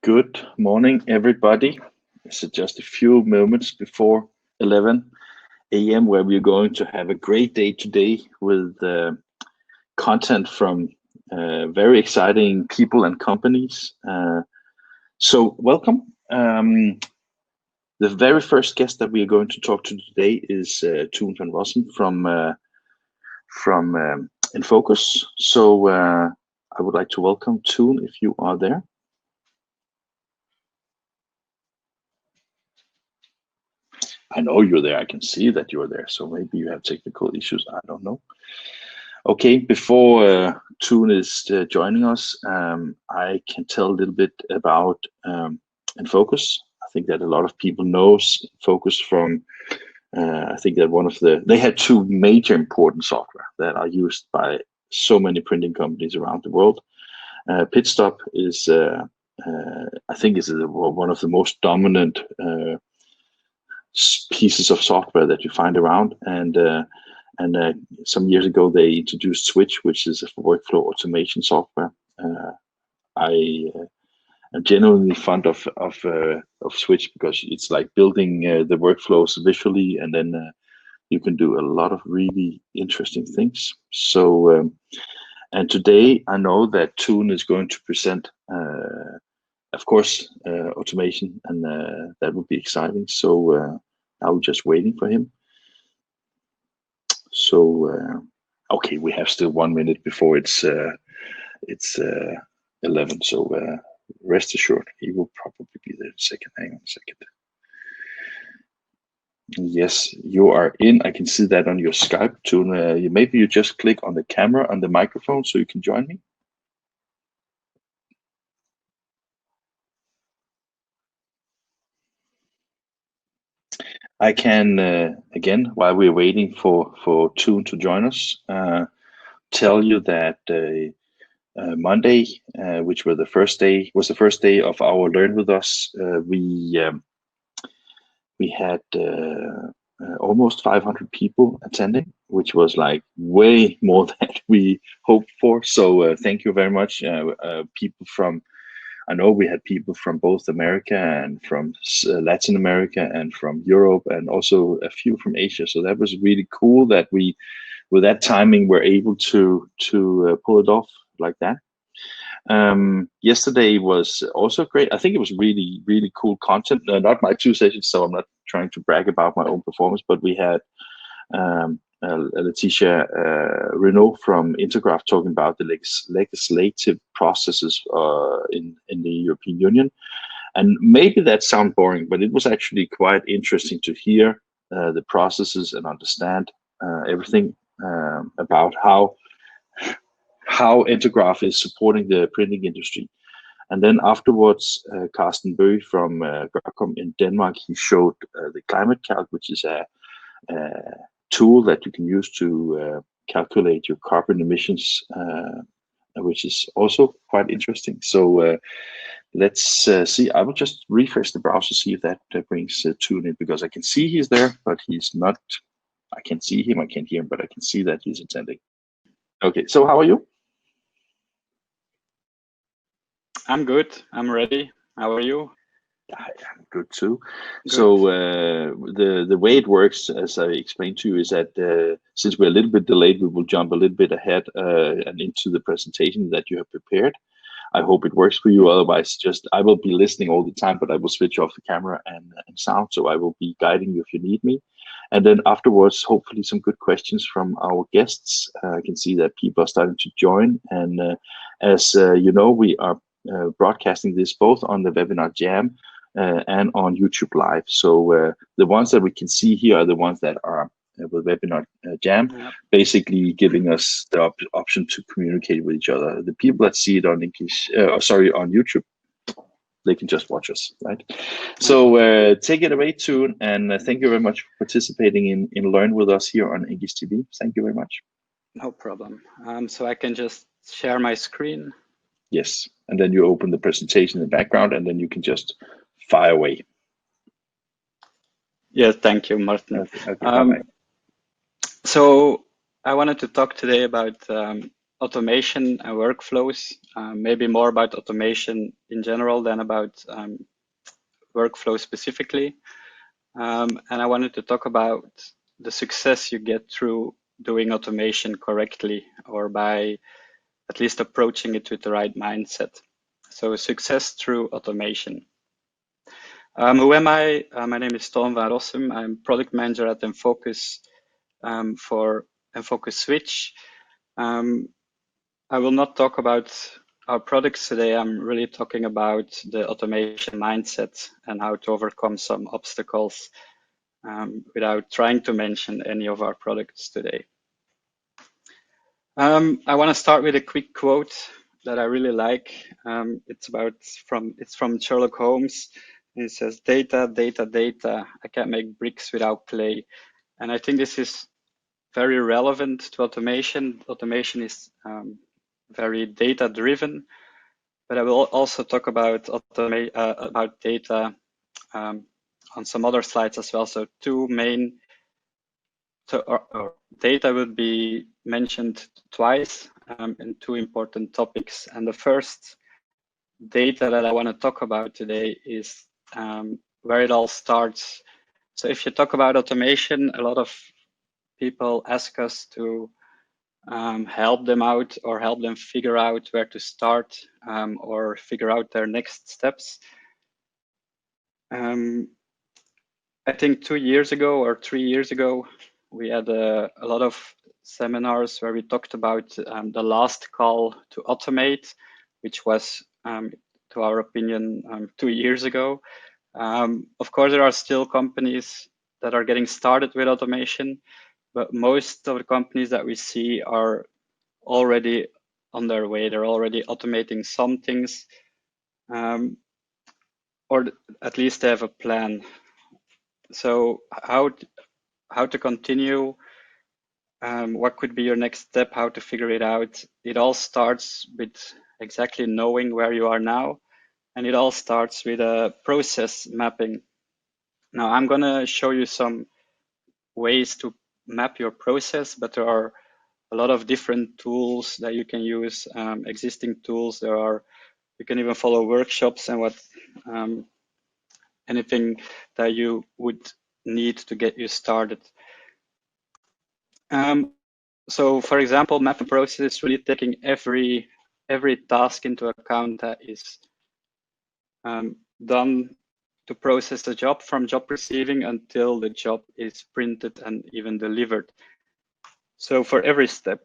Good morning, everybody. It's just a few moments before 11 a.m. where we're going to have a great day today with content from very exciting people and companies. So welcome. The very first guest that we are going to talk to today is Toon Van Rossum from Enfocus. So I would like to welcome Toon if you are there. I know you're there. I can see that you're there. So maybe you have technical issues. I don't know. Okay, before Toon is joining us, I can tell a little bit about Enfocus. I think that a lot of people knows Focus from. I think that they had two major important software that are used by so many printing companies around the world. Pitstop is, I think, is one of the most dominant pieces of software that you find around, and some years ago they introduced Switch, which is a workflow automation software. I am genuinely fond of Switch because it's like building the workflows visually, and then you can do a lot of really interesting things. So and today I know that Toon is going to present of course automation, and that would be exciting. So I'm just waiting for him. So okay, we have still 1 minute before it's 11. So rest assured, he will probably be there in a second. Hang on a second. Yes, you are in. I can see that on your Skype too. Maybe you just click on the camera and the microphone so you can join me. I can again, while we're waiting for Toon to join us, tell you that Monday, which was the first day of our Learn with Us. We had almost 500 people attending, which was like way more than we hoped for. So thank you very much, people from. I know we had people from both America and from Latin America and from Europe, and also a few from Asia. So that was really cool that we, with that timing, were able to pull it off like that. Yesterday was also great. I think it was really cool content. Not my two sessions, so I'm not trying to brag about my own performance, but we had Letitia Renault from Intergraph talking about the legislative processes in the European Union. And maybe that sounds boring, but it was actually quite interesting to hear the processes and understand everything about how Intergraph is supporting the printing industry. And then afterwards, Carsten Bøe from Grapcom in Denmark, he showed the climate calc, which is a tool that you can use to calculate your carbon emissions, which is also quite interesting. So let's see. I will just refresh the browser, see if that brings Toon in, because I can see he's there, but he's not. I can see him, I can't hear him, but I can see that he's attending. Okay, so how are you? I'm good. I'm ready. How are you? I'm good too. Good. So the way it works, as I explained to you, is that since we're a little bit delayed, we will jump a little bit ahead and into the presentation that you have prepared. I hope it works for you. Otherwise, just I will be listening all the time, but I will switch off the camera and sound, so I will be guiding you if you need me. And then afterwards, hopefully some good questions from our guests. I can see that people are starting to join. And as you know, we are broadcasting this both on the Webinar Jam and on YouTube Live. So the ones that we can see here are the ones that are with Webinar Jam, basically giving us the option to communicate with each other. The people that see it on on YouTube, they can just watch us, right? So take it away, Toon, and thank you very much for participating in Learn with us here on INKISH TV. Thank you very much. No problem. So I can just share my screen. Yes, and then you open the presentation in the background, and then you can just fire away. Yes, thank you, Martin. Okay, so I wanted to talk today about automation and workflows, maybe more about automation in general than about workflow specifically. And I wanted to talk about the success you get through doing automation correctly, or by at least approaching it with the right mindset. So success through automation. Who am I? My name is Toon Van Rossum. I'm product manager at Enfocus for Enfocus Switch. I will not talk about our products today. I'm really talking about the automation mindset and how to overcome some obstacles without trying to mention any of our products today. I want to start with a quick quote that I really like. It's from Sherlock Holmes. And it says, "Data, data, data. I can't make bricks without clay." And I think this is very relevant to automation. Automation is very data driven, but I will also talk about data on some other slides as well. So two main data will be mentioned twice in two important topics. And the first data that I want to talk about today is where it all starts. So if you talk about automation, a lot of people ask us to help them out or help them figure out where to start or figure out their next steps. I think 2 years ago or 3 years ago, we had a lot of seminars where we talked about the last call to automate, which was, to our opinion, 2 years ago. Of course, there are still companies that are getting started with automation, but most of the companies that we see are already on their way. They're already automating some things, or at least they have a plan. So how to continue, what could be your next step, how to figure it out. It all starts with exactly knowing where you are now, and it all starts with a process mapping. Now I'm gonna show you some ways to map your process, but there are a lot of different tools that you can use, existing tools. You can even follow workshops and anything that you would need to get you started. So for example, mapping process is really taking every task into account that is done to process a job, from job receiving until the job is printed and even delivered. So for every step,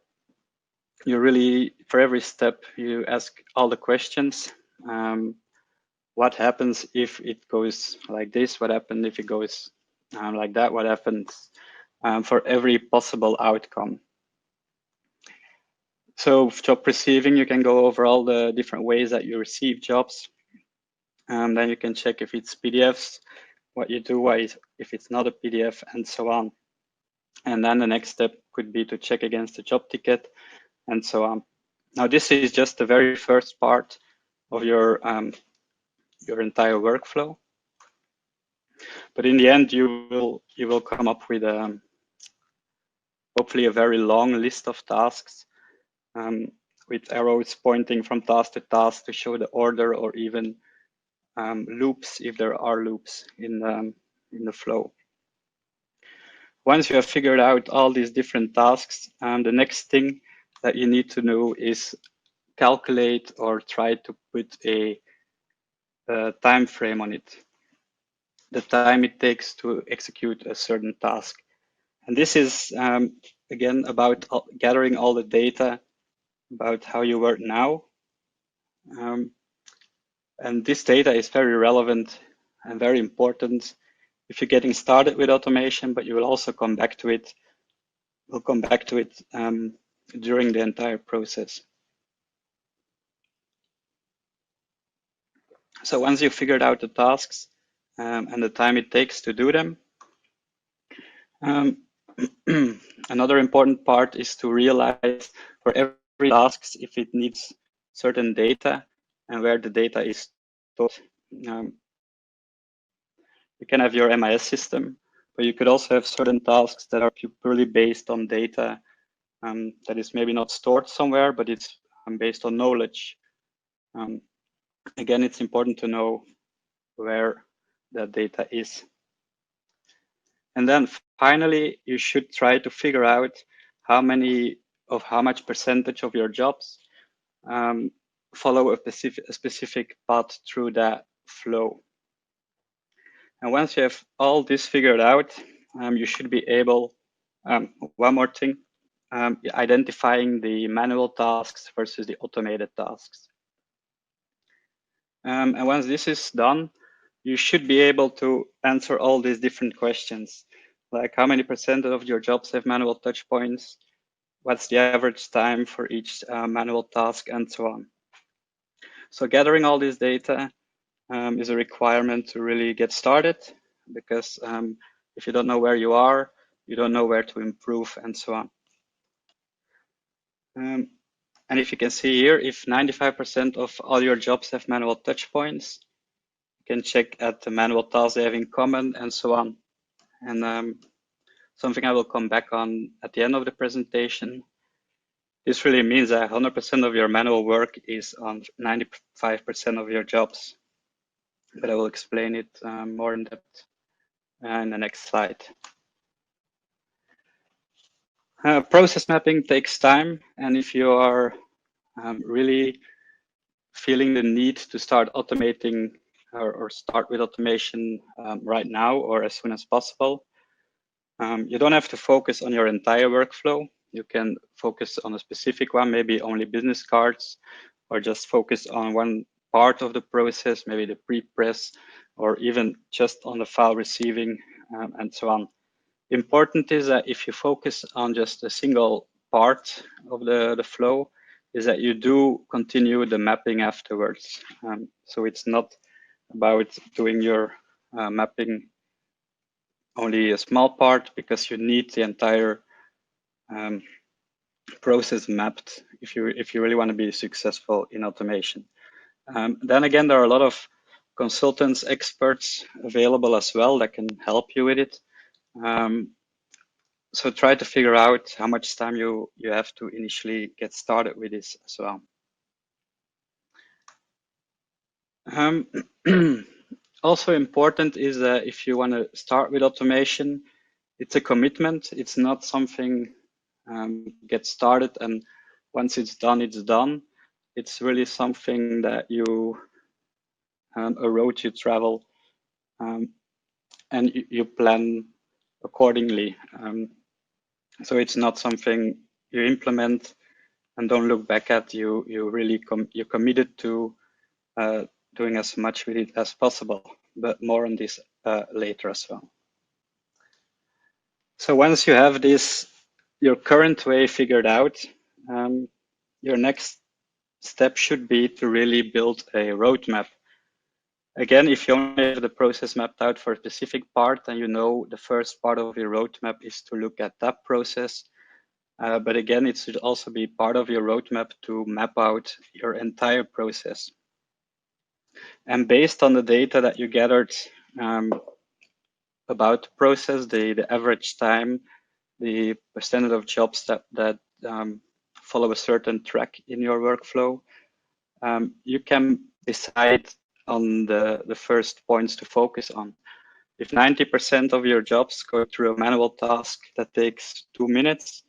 you ask all the questions. What happens if it goes like this? What happens if it goes like that? What happens for every possible outcome? So job receiving, you can go over all the different ways that you receive jobs. Then you can check if it's PDFs, what you do, if it's not a PDF, and so on. And then the next step could be to check against the job ticket, and so on. Now this is just the very first part of your entire workflow. But in the end, you will come up with hopefully a very long list of tasks with arrows pointing from task to task to show the order, or even loops if there are loops in the flow. Once you have figured out all these different tasks, the next thing that you need to know is calculate or try to put a time frame on it, the time it takes to execute a certain task. And this is, again, about gathering all the data about how you work now. And this data is very relevant and very important if you're getting started with automation, but you will also come back to it. We'll come back to it during the entire process. So once you've figured out the tasks and the time it takes to do them, another important part is to realize for every task if it needs certain data and where the data is stored. You can have your MIS system, but you could also have certain tasks that are purely based on data that is maybe not stored somewhere, but it's based on knowledge. Again, it's important to know where that data is. And then finally, you should try to figure out how much percentage of your jobs follow a specific path through that flow. And once you have all this figured out, you should be able, one more thing, identifying the manual tasks versus the automated tasks. And once this is done, you should be able to answer all these different questions, like how many % of your jobs have manual touch points, what's the average time for each manual task, and so on. So gathering all this data is a requirement to really get started, because if you don't know where you are, you don't know where to improve, and so on. And if you can see here, if 95% of all your jobs have manual touch points, you can check at the manual tasks they have in common, and so on. And something I will come back on at the end of the presentation. This really means that 100% of your manual work is on 95% of your jobs. But I will explain it more in depth in the next slide. Process mapping takes time, and if you are really feeling the need to start automating or start with automation right now or as soon as possible, you don't have to focus on your entire workflow. You can focus on a specific one, maybe only business cards, or just focus on one part of the process, maybe the pre-press, or even just on the file receiving, and so on. Important is that if you focus on just a single part of the flow, is that you do continue the mapping afterwards. So it's not about doing your mapping only a small part, because you need the entire process mapped if you really want to be successful in automation. Then again, there are a lot of consultants, experts available as well that can help you with it. So try to figure out how much time you have to initially get started with this as well. Also important is that if you want to start with automation, it's a commitment. It's not something get started and once it's done, it's done. It's really something that a road you travel, and you plan accordingly. So it's not something you implement and don't look back at. You're committed to doing as much with it as possible, but more on this later as well. So once you have your current way figured out, your next step should be to really build a roadmap. Again, if you only have the process mapped out for a specific part, and you know the first part of your roadmap is to look at that process. But again, it should also be part of your roadmap to map out your entire process. And based on the data that you gathered about the process, the average time, the percentage of jobs that follow a certain track in your workflow, you can decide on the first points to focus on. If 90% of your jobs go through a manual task that takes 2 minutes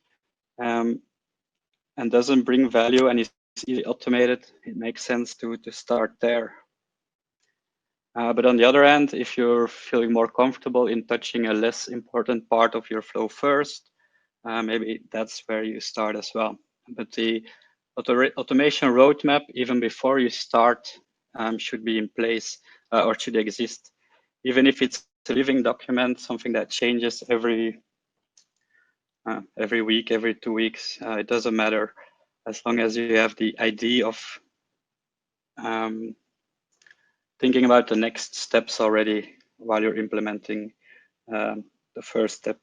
and doesn't bring value and is easily automated, it makes sense to start there. But on the other hand, if you're feeling more comfortable in touching a less important part of your flow first, maybe that's where you start as well. But the automation roadmap, even before you start, should be in place or should exist. Even if it's a living document, something that changes every week, every 2 weeks, it doesn't matter, as long as you have the idea of thinking about the next steps already while you're implementing the first step.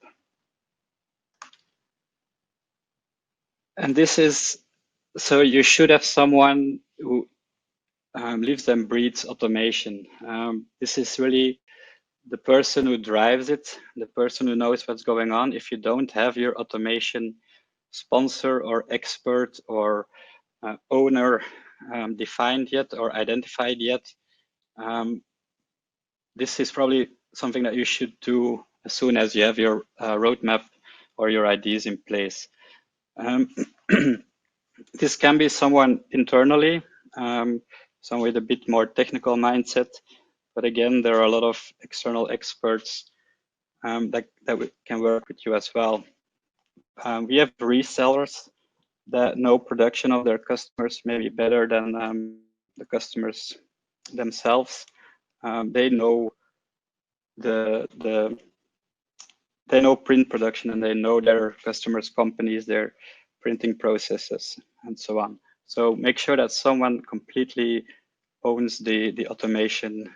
And this is, so you should have someone who lives and breathes automation. This is really the person who drives it, the person who knows what's going on. If you don't have your automation sponsor or expert or owner defined yet or identified yet. This is probably something that you should do as soon as you have your roadmap or your ideas in place. This can be someone internally, someone with a bit more technical mindset, but again, there are a lot of external experts that can work with you as well. We have resellers that know production of their customers maybe better than the customers themselves. They know they know print production, and they know their customers' companies, their printing processes, and so on. So make sure that someone completely owns the automation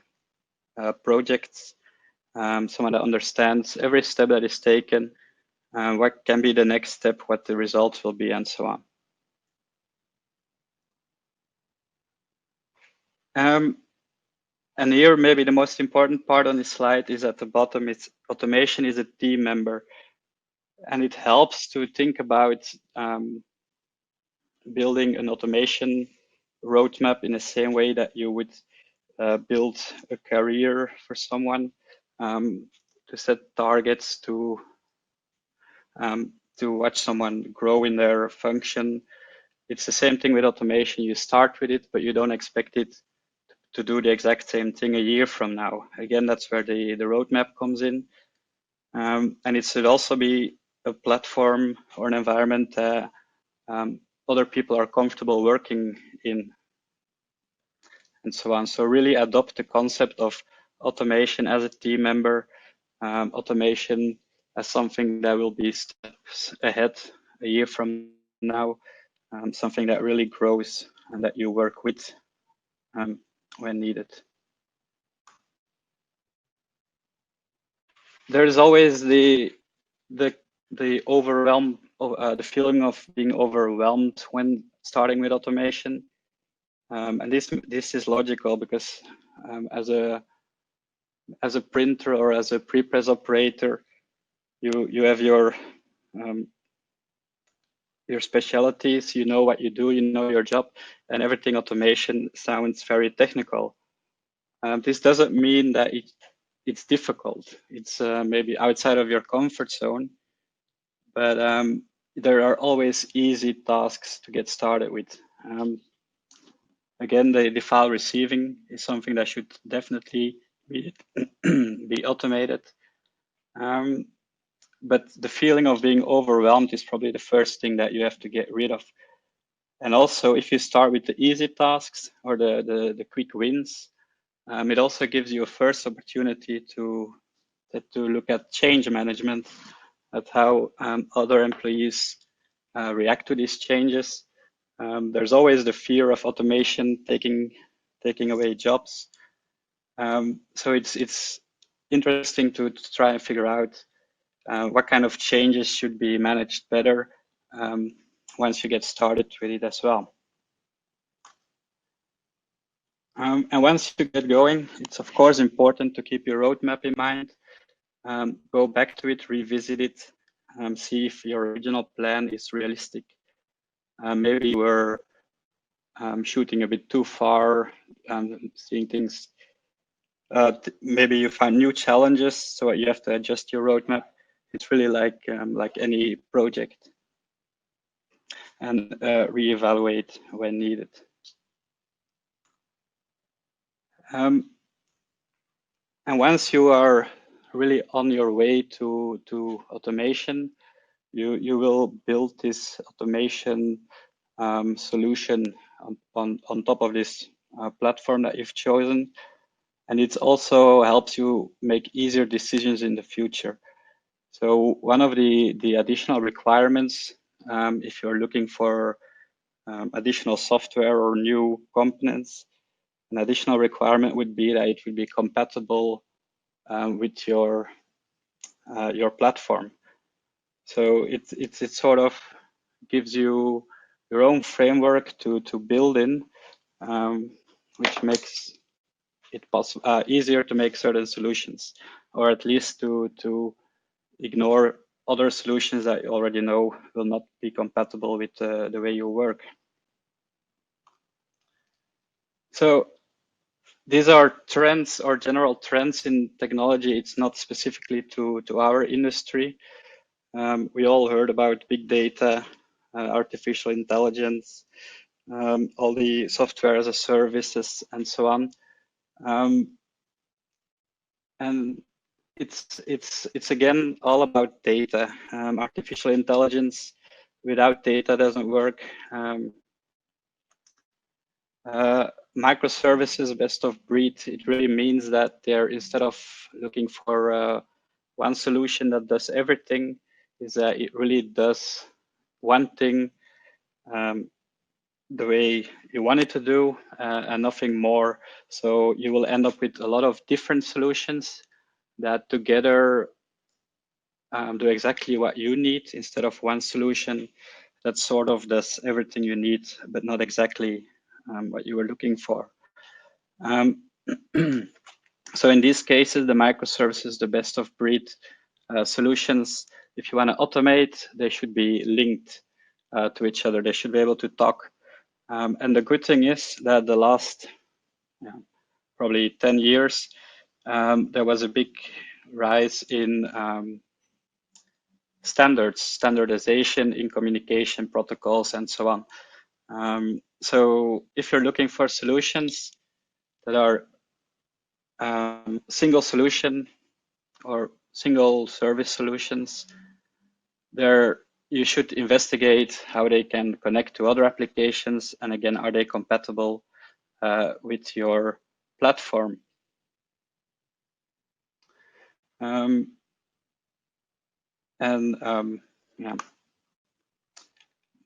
projects, someone that understands every step that is taken, what can be the next step, what the results will be, and so on. And here, maybe the most important part on this slide is at the bottom. It's automation is a team member, and it helps to think about building an automation roadmap in the same way that you would build a career for someone, to set targets, to watch someone grow in their function. It's the same thing with automation. You start with it, but you don't expect it to do the exact same thing a year from now. Again, that's where the roadmap comes in. And it should also be a platform or an environment that other people are comfortable working in, and so on. So really adopt the concept of automation as a team member, automation as something that will be steps ahead a year from now, something that really grows and that you work with when needed. There is always the overwhelm, the feeling of being overwhelmed when starting with automation, and this is logical because as a printer or as a prepress operator, you have your specialties, you know what you do, you know your job, and everything automation sounds very technical. This doesn't mean that it's difficult. It's maybe outside of your comfort zone, but there are always easy tasks to get started with. Again, the file receiving is something that should definitely be automated. But the feeling of being overwhelmed is probably the first thing that you have to get rid of. And also, if you start with the easy tasks or the quick wins, it also gives you a first opportunity to look at change management, at how other employees react to these changes. There's always the fear of automation taking away jobs. So it's interesting to try and figure out what kind of changes should be managed better once you get started with it as well. And once you get going, it's of course important to keep your roadmap in mind. Go back to it, revisit it, see if your original plan is realistic. Maybe you were shooting a bit too far, seeing things. Maybe you find new challenges, so you have to adjust your roadmap. It's really like any project, and reevaluate when needed. And once you are really on your way to automation, you will build this automation solution on top of this platform that you've chosen. And it also helps you make easier decisions in the future. So one of the additional requirements, if you're looking for additional software or new components, an additional requirement would be that it would be compatible with your platform. So it sort of gives you your own framework to build in, which makes it easier to make certain solutions, or at least to ignore other solutions that you already know will not be compatible with the way you work. So these are trends or general trends in technology. It's not specifically to our industry. We all heard about big data, artificial intelligence, all the software as a services, and so on. And it's again all about data. Artificial intelligence without data doesn't work. Microservices, best of breed. It really means that they're, instead of looking for one solution that does everything, is that it really does one thing the way you want it to do and nothing more. So you will end up with a lot of different solutions that together do exactly what you need, instead of one solution that sort of does everything you need, but not exactly what you were looking for. So in these cases, the microservices, the best of breed solutions, if you want to automate, they should be linked to each other. They should be able to talk. And the good thing is that the last probably 10 years, there was a big rise in standardization in communication protocols and so on. So if you're looking for solutions that are single solution or single service solutions, there you should investigate how they can connect to other applications, and again, are they compatible with your platform? Yeah,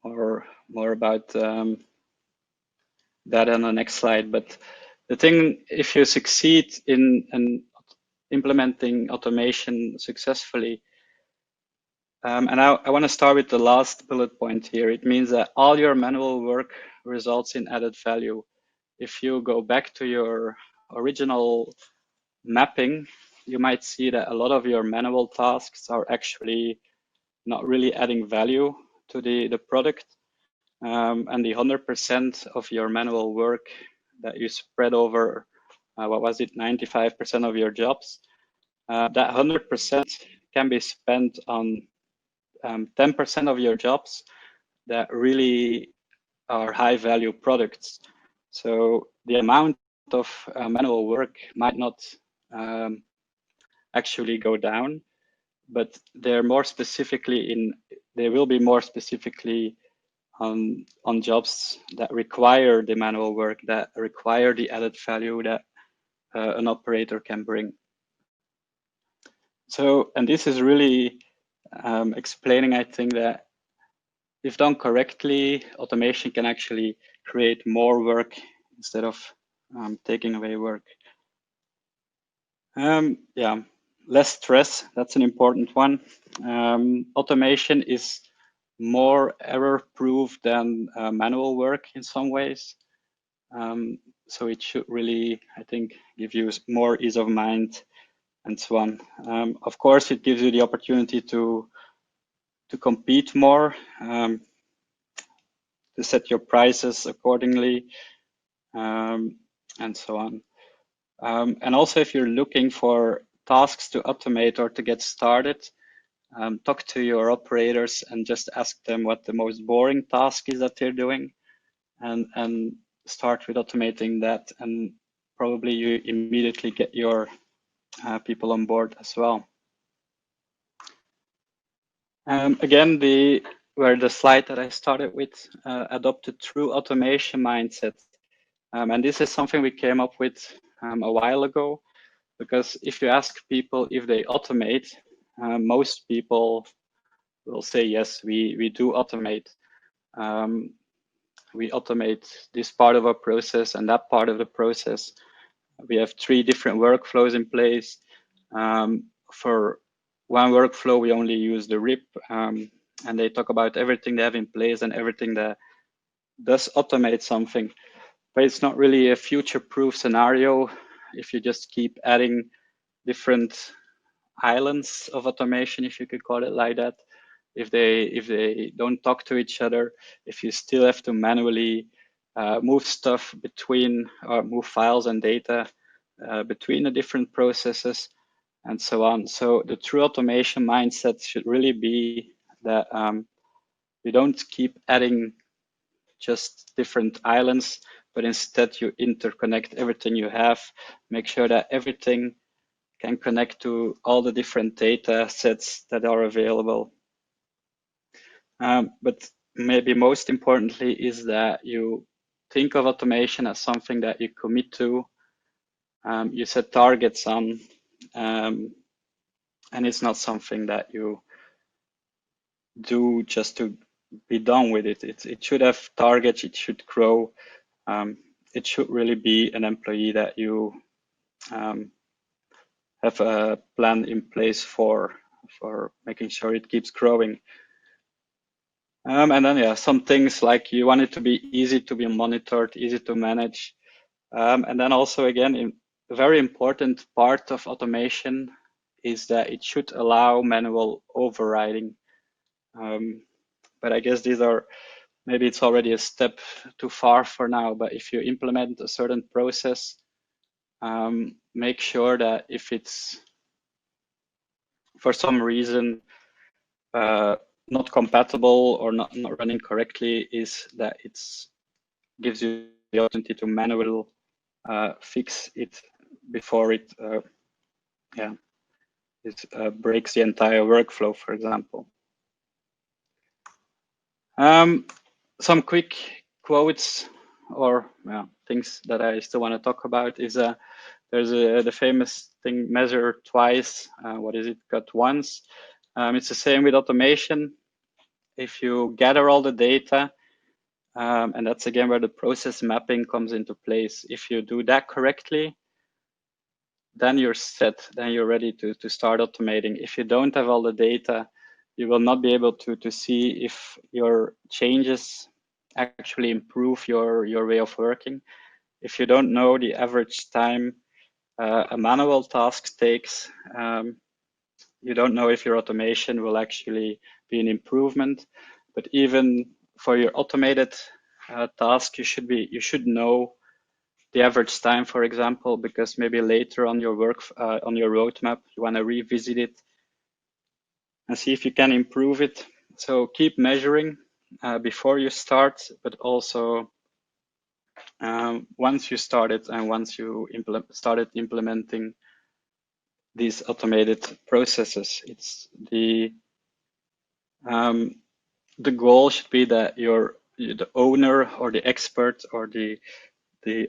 more about that on the next slide. But the thing, if you succeed in implementing automation successfully, and I want to start with the last bullet point here. It means that all your manual work results in added value. If you go back to your original mapping, you might see that a lot of your manual tasks are actually not really adding value to the product. And the 100% of your manual work that you spread over, what was it, 95% of your jobs, that 100% can be spent on 10% of your jobs that really are high value products. So the amount of manual work might not actually go down, but they're more specifically they will be more specifically on jobs that require the manual work, that require the added value that an operator can bring. So, and this is really explaining, I think, that if done correctly, automation can actually create more work instead of taking away work. Yeah, less stress, that's an important one. Automation is more error-proof than manual work in some ways. So it should really, I think, give you more ease of mind and so on. Of course, it gives you the opportunity to compete more, to set your prices accordingly, and so on. And also, if you're looking for tasks to automate or to get started, talk to your operators and just ask them what the most boring task is that they're doing, and start with automating that, and probably you immediately get your people on board as well. Again, where the slide that I started with, adopted true automation mindset. And this is something we came up with a while ago, because if you ask people if they automate, most people will say, yes, we do automate. We automate this part of our process and that part of the process. We have 3 different workflows in place. For one workflow, we only use the RIP, and they talk about everything they have in place and everything that does automate something. But it's not really a future-proof scenario if you just keep adding different islands of automation, if you could call it like that. If they don't talk to each other, if you still have to manually move stuff between, or move files and data between the different processes, and so on. So the true automation mindset should really be that you don't keep adding just different islands, but instead you interconnect everything you have, make sure that everything can connect to all the different data sets that are available. But maybe most importantly is that you think of automation as something that you commit to, you set targets on, and it's not something that you do just to be done with it. It should have targets, it should grow. It should really be an employee that you have a plan in place for making sure it keeps growing. And then, yeah, some things like you want it to be easy to be monitored, easy to manage. And then also, again, a very important part of automation is that it should allow manual overriding. But I guess these are, maybe it's already a step too far for now, but if you implement a certain process, make sure that if it's for some reason not compatible or not running correctly, is that it gives you the opportunity to manually fix it before it breaks the entire workflow, for example. Some quick quotes or things that I still want to talk about is there's the famous thing, measure twice, what is it, cut once. It's the same with automation. If you gather all the data, and that's again where the process mapping comes into place. If you do that correctly, then you're set, then you're ready to start automating. If you don't have all the data, you will not be able to see if your changes actually improve your way of working. If you don't know the average time a manual task takes, you don't know if your automation will actually be an improvement. But even for your automated task, you should know the average time, for example, because maybe later on your work on your roadmap, you want to revisit it and see if you can improve it. So keep measuring before you start, but also once you started and once you started implementing these automated processes. It's the goal should be that the owner or the expert or the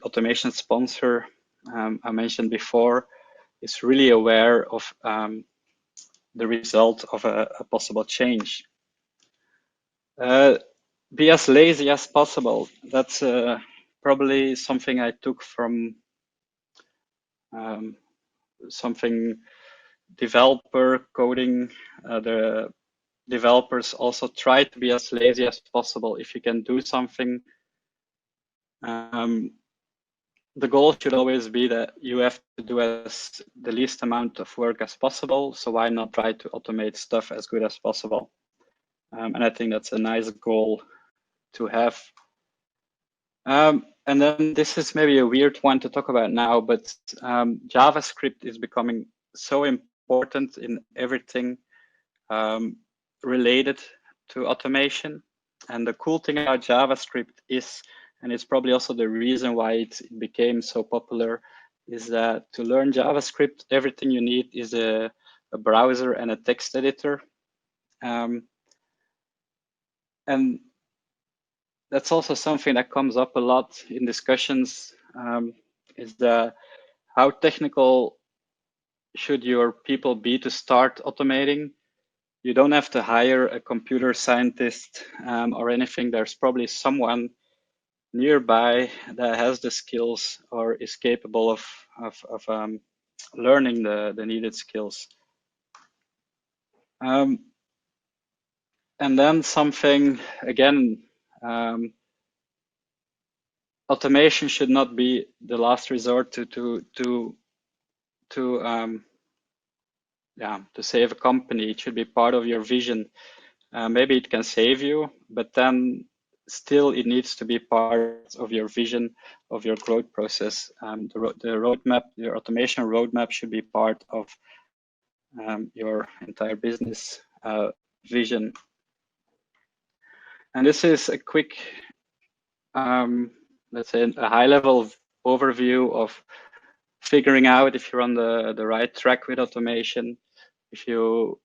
automation sponsor I mentioned before is really aware of the result of a possible change. Be as lazy as possible. That's probably something I took from something developer coding. The developers also try to be as lazy as possible. If you can do something, the goal should always be that you have to do as the least amount of work as possible. So why not try to automate stuff as good as possible? And I think that's a nice goal to have. And then this is maybe a weird one to talk about now, but JavaScript is becoming so important in everything related to automation. And the cool thing about JavaScript is, and it's probably also the reason why it became so popular, is that to learn JavaScript, everything you need is a browser and a text editor. And that's also something that comes up a lot in discussions, is how technical should your people be to start automating? You don't have to hire a computer scientist or anything. There's probably someone nearby that has the skills or is capable of learning the needed skills. And then something, again, automation should not be the last resort to to save a company. It should be part of your vision. Maybe it can save you, but then still it needs to be part of your vision, of your growth process. The roadmap, your automation roadmap should be part of your entire business vision. And this is a quick, let's say, a high-level overview of figuring out if you're on the right track with automation, if you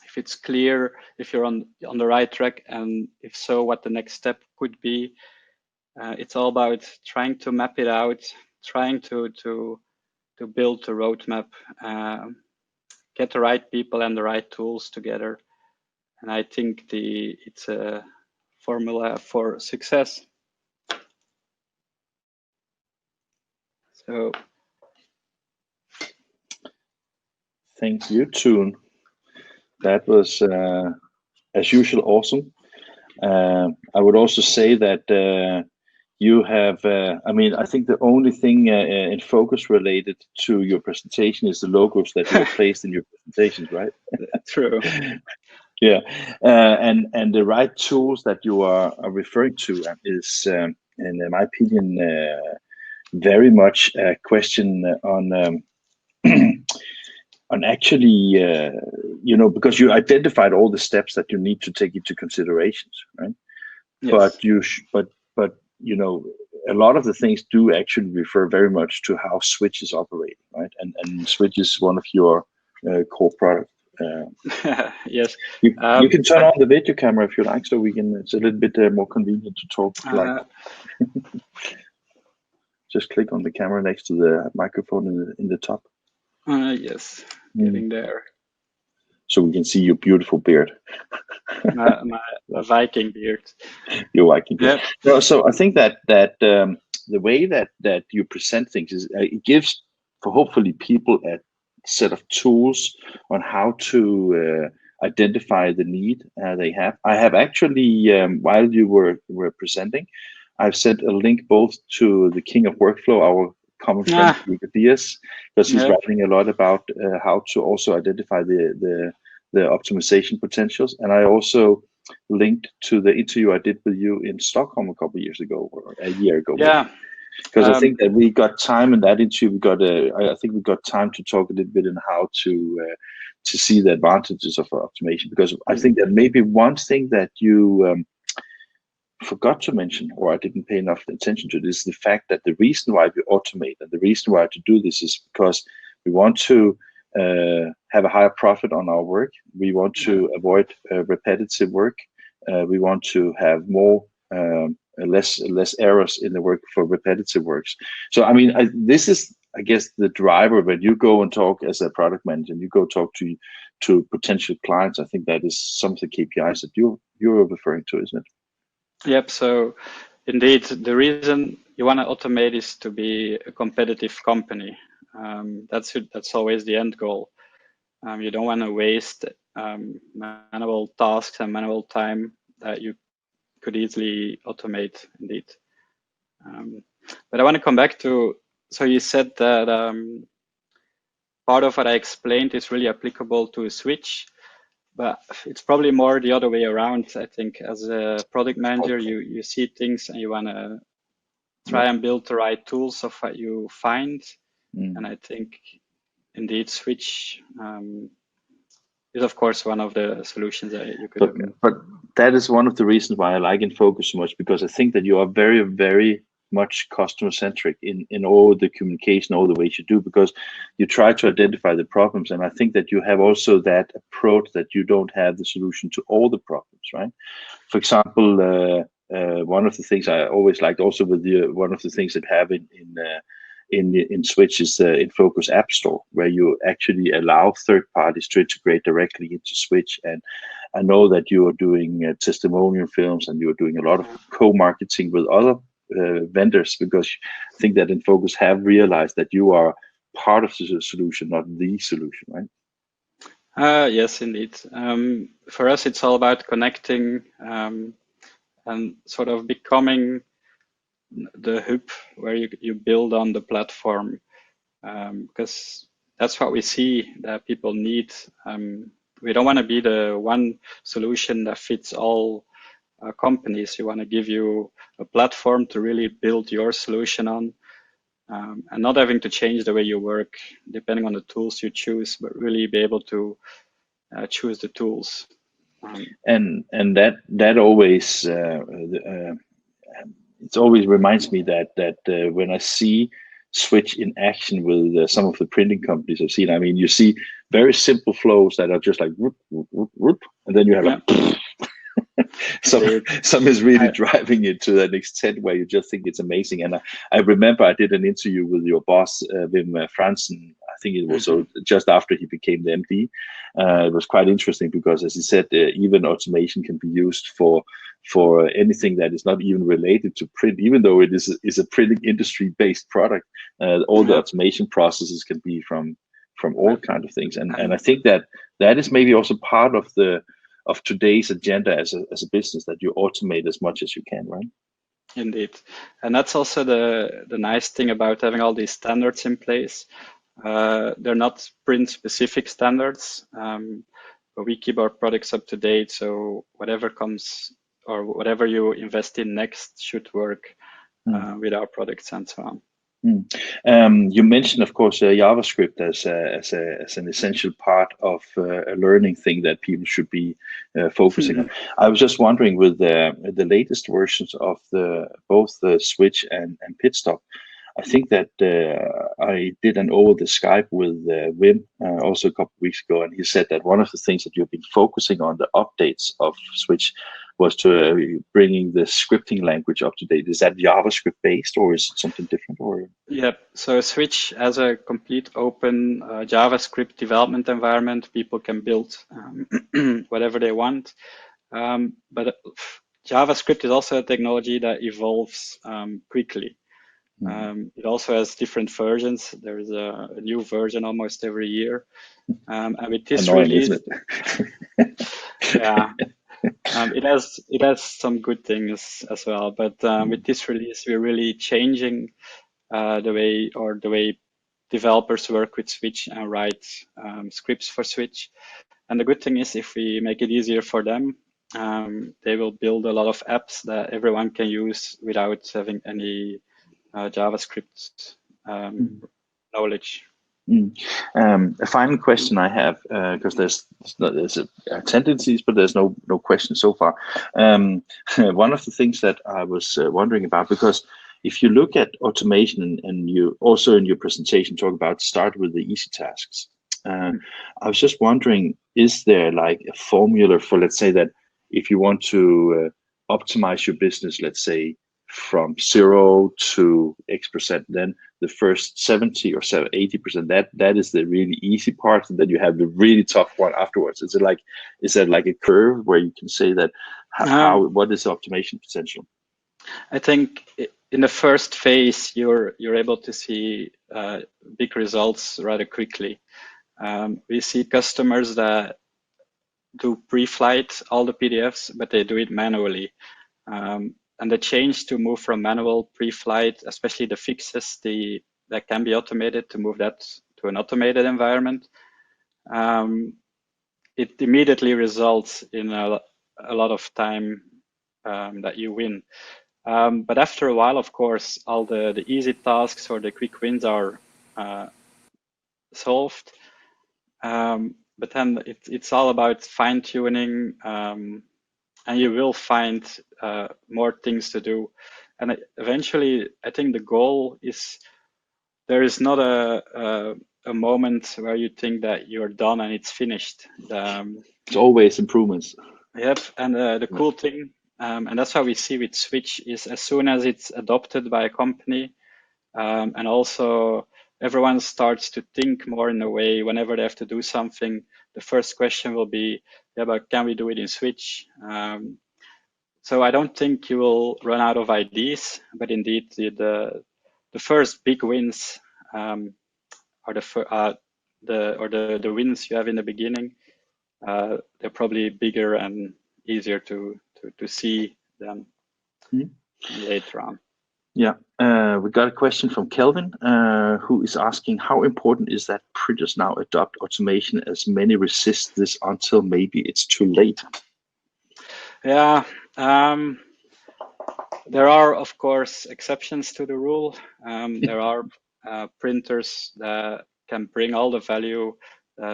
if it's clear if you're on the right track, and if so, what the next step could be. It's all about trying to map it out, trying to build the roadmap, get the right people and the right tools together. And I think it's a formula for success. So, thank you, Toon. That was, as usual, awesome. I would also say that you have, I mean, I think the only thing in focus related to your presentation is the logos that you have placed in your presentations, right? True. Yeah, and the right tools that you are referring to is, in my opinion, very much a question on on actually, because you identified all the steps that you need to take into considerations, right? Yes. But a lot of the things do actually refer very much to how Switch is operating, right? And Switch is one of your core products. Yes. You can turn on the video camera if you like, so we can. It's a little bit more convenient to talk. Just click on the camera next to the microphone in the top. Yes, getting there. So we can see your beautiful beard. my Viking beard. Your Viking beard. Yeah. No, so I think that the way that you present things is it gives for hopefully people a set of tools on how to identify the need they have. I have actually, while you were presenting, I've sent a link both to the King of Workflow, our common friend Rico Diaz, because he's writing a lot about how to also identify the optimization potentials. And I also linked to the interview I did with you in Stockholm a couple of years ago, or a year ago. Yeah. Because I think that we got time in that interview. I think we got time to talk a little bit on how to see the advantages of automation. Because I think that maybe one thing that you forgot to mention, or I didn't pay enough attention to, this is the fact that the reason why we automate and the reason why to do this is because we want to have a higher profit on our work. We want to avoid repetitive work. We want to have more less errors in the work for repetitive works. So I mean, this is, I guess, the driver. When you go and talk as a product manager, and you go talk to potential clients, I think that is some of the KPIs that you're referring to, isn't it? Yep. So indeed, the reason you want to automate is to be a competitive company. That's always the end goal. You don't want to waste manual tasks and manual time that you could easily automate, indeed. But I want to come back to, so you said that part of what I explained is really applicable to a Switch, but it's probably more the other way around. I think as a product manager, you see things and you want to try and build the right tools of what you find. And I think indeed Switch is of course one of the solutions that you could look at. But that is one of the reasons why I like Enfocus so much, because I think that you are very, very much customer centric in all the communication, all the ways you do, because you try to identify the problems. And I think that you have also that approach that you don't have the solution to all the problems, right? For example, one of the things I always liked also with one of the things that have in Switch is the Enfocus App Store, where you actually allow third parties to integrate directly into Switch. And I know that you are doing testimonial films and you're doing a lot of co-marketing with other vendors, because I think that Enfocus have realized that you are part of the solution, not the solution, right? Yes, indeed. For us, it's all about connecting and sort of becoming the hub where you build on the platform, because that's what we see that people need. We don't want to be the one solution that fits all companies. We want to give you a platform to really build your solution on, and not having to change the way you work depending on the tools you choose, but really be able to choose the tools. And that always it always reminds me that when I see Switch in action with some of the printing companies I've seen, I mean, you see very simple flows that are just like whoop, whoop, whoop, whoop, and then you have like some is really driving it to an extent where you just think it's amazing. And I remember I did an interview with your boss, Wim Fransen. I think it was just after he became the MD. It was quite interesting because, as he said, even automation can be used for anything that is not even related to print, even though it is a printing industry based product. All the automation processes can be from all kind of things. And I think that is maybe also part of today's agenda as a business, that you automate as much as you can, right? Indeed. And that's also the nice thing about having all these standards in place. They're not print specific standards, but we keep our products up to date. So whatever comes or whatever you invest in next should work with our products and so on. You mentioned, of course, JavaScript as an essential part of a learning thing that people should be focusing on. I was just wondering, with the latest versions of both the Switch and Pitstop, I think that I did an over the Skype with Wim also a couple of weeks ago, and he said that one of the things that you've been focusing on, the updates of Switch, was to bringing the scripting language up to date. Is that JavaScript based, or is it something different? Or yep. So Switch has a complete open JavaScript development environment. People can build whatever they want, but JavaScript is also a technology that evolves quickly. It also has different versions. There is a new version almost every year, and with this release, yeah. It has some good things as well, but with this release, we're really changing the way developers work with Switch and write scripts for Switch. And the good thing is, if we make it easier for them, they will build a lot of apps that everyone can use without having any JavaScript knowledge. A final question I have, because there's tendencies, but there's no questions so far. One of the things that I was wondering about, because if you look at automation, and you also in your presentation talk about start with the easy tasks, I was just wondering, is there like a formula for, let's say that if you want to optimize your business, let's say from 0 to X%, then the first 70 or 80%, that is the really easy part, and then you have the really tough one afterwards. Is that like a curve where you can say that what is the optimization potential? I think in the first phase, you're able to see big results rather quickly. We see customers that do pre-flight all the PDFs, but they do it manually. And the change to move from manual pre-flight, especially the fixes that can be automated, to move that to an automated environment, it immediately results in a lot of time that you win. But after a while, of course, all the easy tasks or the quick wins are solved. But then it's all about fine-tuning, and you will find more things to do. And eventually, I think the goal is, there is not a moment where you think that you're done and it's finished. It's always improvements. Yep, and the cool thing, and that's how we see with Switch, is as soon as it's adopted by a company, and also everyone starts to think more in a way, whenever they have to do something, the first question will be, yeah, but can we do it in Switch? So I don't think you will run out of ideas, but indeed the first big wins are the wins you have in the beginning. They're probably bigger and easier to see than later on. Yeah, we got a question from Kelvin, who is asking, how important is that printers now adopt automation, as many resist this until maybe it's too late? Yeah, there are, of course, exceptions to the rule. There are printers that can bring all the value,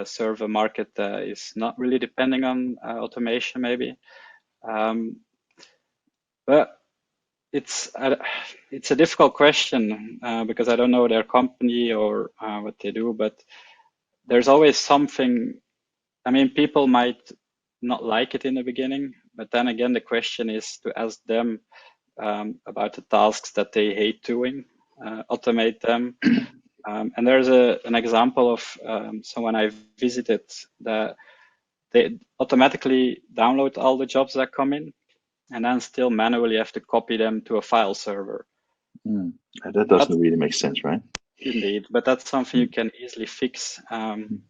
serve a market that is not really depending on automation, maybe. But it's a difficult question because I don't know their company or what they do, but there's always something. I mean, people might not like it in the beginning, but then again, the question is to ask them about the tasks that they hate doing, automate them. And there's an example of someone I visited that they automatically download all the jobs that come in, and then still manually have to copy them to a file server. That doesn't really make sense, right? Indeed, but that's something you can easily fix. And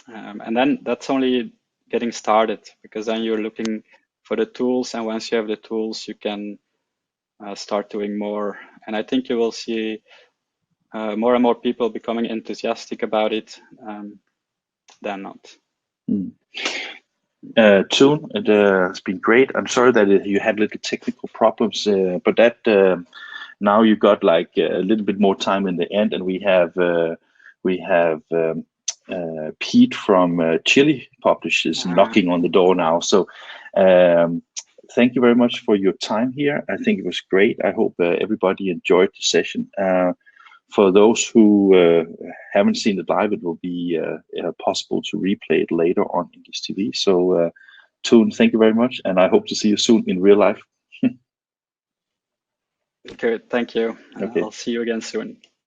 then that's only getting started, because then you're looking for the tools, and once you have the tools, you can start doing more. And I think you will see more and more people becoming enthusiastic about it than not. Toon, it has been great. I'm sorry that you had little technical problems, but that now you got like a little bit more time in the end, and we have Pete from Chile Publishers knocking on the door now. So thank you very much for your time here. I think it was great. I hope everybody enjoyed the session. For those who haven't seen it live, it will be possible to replay it later on INKISH TV. So Toon, thank you very much, and I hope to see you soon in real life. Good, thank you. Okay. I'll see you again soon.